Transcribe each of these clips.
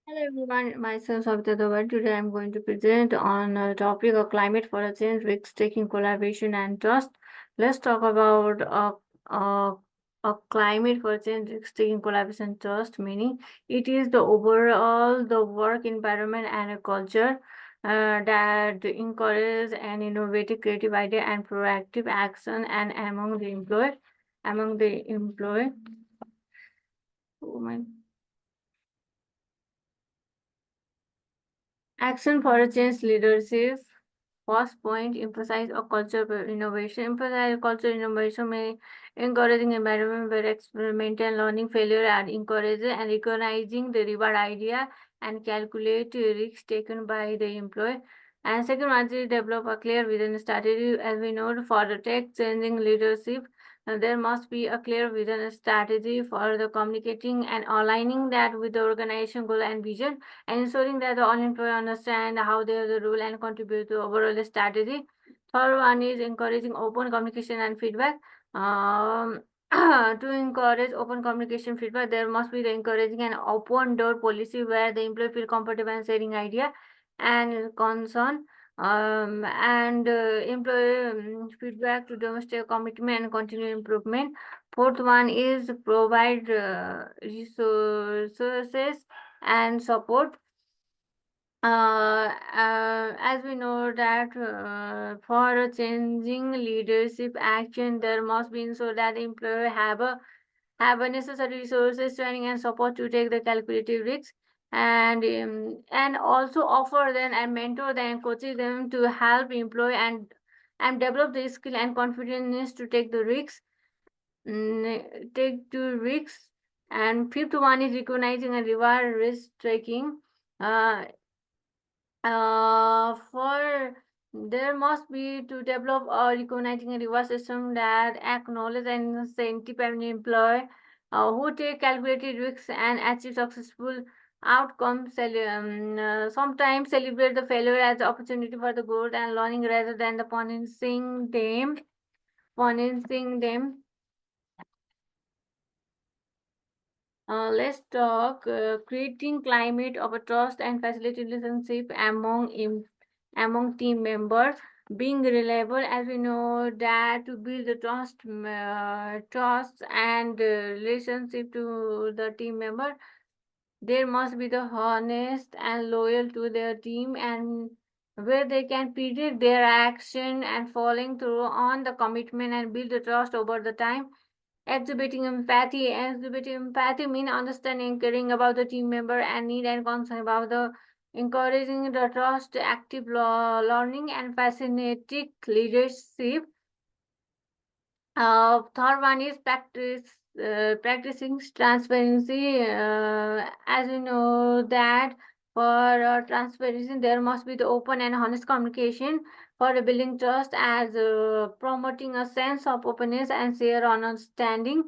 Hello everyone, myself Savita Dawar. Today I'm going to present on a topic of climate for a change, risk-taking, collaboration, and trust. Let's talk about a climate for change, risk-taking, collaboration, trust. Meaning, it is the overall the work environment and a culture that encourages an innovative, creative idea and proactive action, and among the employee. Oh my Action for a change leadership. First point, emphasize a culture of innovation. Emphasize a culture of innovation may encouraging environment where experimental learning failure are encouraged and recognizing the reward idea and calculate risks taken by the employee. And second one is develop a clear vision strategy. As we know, for the tech changing leadership, there must be a clear vision and strategy for the communicating and aligning that with the organization goal and vision, and ensuring that the unemployed understand how they are the role and contribute to overall strategy. Third one is encouraging open communication and feedback. To encourage open communication feedback, there must be the encouraging an open door policy where the employee feel comfortable and sharing idea and concern. And employee feedback to demonstrate commitment and continue improvement. Fourth one is provide resources and support. As we know that for a changing leadership action, there must be so that employer have a necessary resources, training, and support to take the calculative risks, and also offer them and mentor them and coaches them to help employ and develop the skill and confidence to take the risks. Take the risks. And fifth one is recognizing and reward risk taking. Uh, for there must be to develop a recognizing a reward system that acknowledge and incentive an employee who take calculated risks and achieve successful outcomes. Sometimes celebrate the failure as the opportunity for the growth and learning rather than the punishing them. Punishing them. Let's talk creating climate of a trust and facility relationship among team members. Being reliable, as we know that to build the trust and relationship to the team member, there must be the honest and loyal to their team, and where they can predict their action and following through on the commitment and build the trust over the time. Exhibiting empathy means understanding, caring about the team member and need and concern about the encouraging the trust, active learning, and fascinating leadership. Third one is practicing transparency. As you know that for transparency, there must be the open and honest communication for building trust, as promoting a sense of openness and share understanding.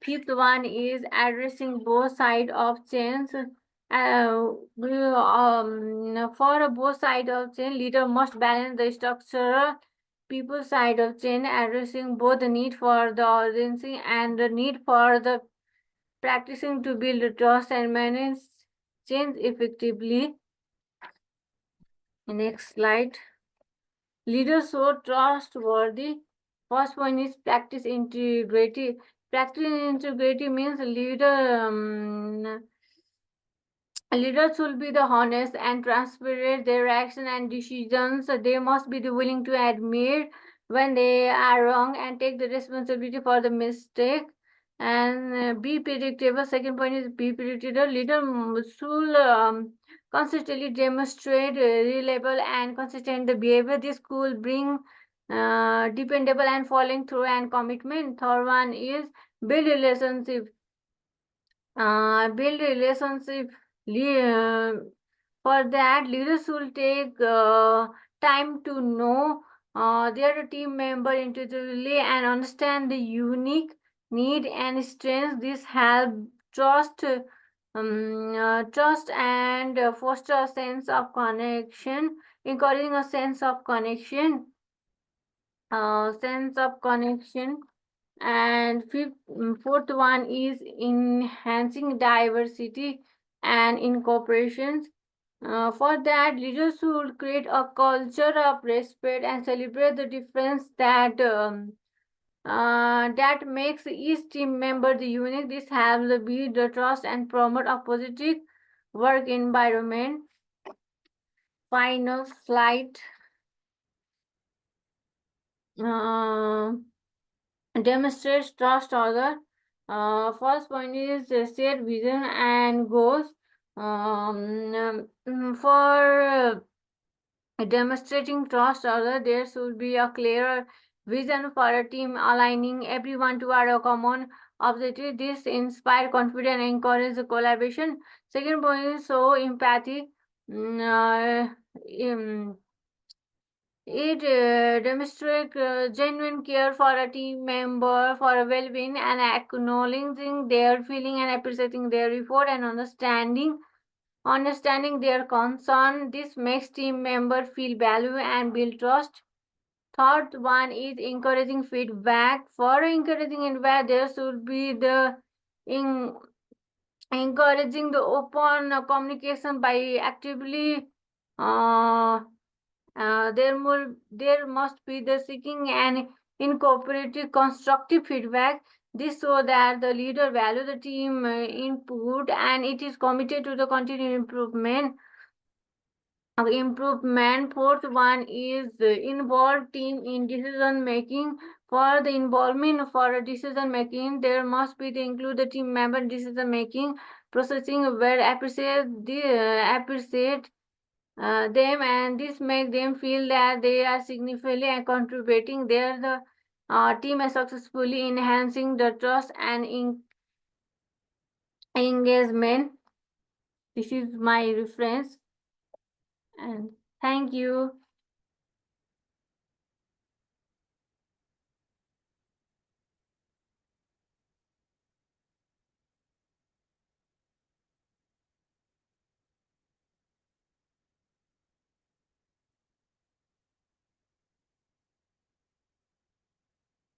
Fifth one is addressing both sides of chains. For both sides of chain, leader must balance the structural people side of chain, addressing both the need for the urgency and the need for the practicing to build trust and manage change effectively. Next slide. Leaders so trustworthy. First one is practice integrity. Practice integrity means leaders should be the honest and transparent their action and decisions. They must be the willing to admit when they are wrong and take the responsibility for the mistake, and be predictable. Second point is be predictable. Leader should consistently demonstrate reliable and consistent behavior. This could bring dependable and following through and commitment. Third one is build relationship. Build relationship. For that, leaders will take time to know their team member individually and understand the unique need and strengths. This help trust and foster a sense of connection, encouraging a sense of connection. Sense of connection. And fourth one is enhancing diversity and incorporations. For that, leaders should create a culture of respect and celebrate the difference that makes each team member the unique. This helps build the trust and promote a positive work environment. Final slide. Uh, Demonstrates trust other. First point is shared vision and goals. For demonstrating trust other, there should be a clearer vision for a team, aligning everyone toward a common objective. This inspire confidence and encourage collaboration. Second point is show empathy. Mm, it demonstrates genuine care for a team member for a well-being and acknowledging their feeling and appreciating their effort and understanding their concern. This makes team member feel value and build trust. Third one is encouraging feedback. For encouraging feedback, there should be the in encouraging the open communication by actively uh, there must be the seeking and incorporating constructive feedback. This so that the leader value the team input and it is committed to the continued improvement. Fourth one is involve team in decision making. For the involvement for decision making, there must be the include the team member decision making processing where appreciate them, and this make them feel that they are significantly and contributing their the team is successfully enhancing the trust and engagement. This is my reference, and thank you.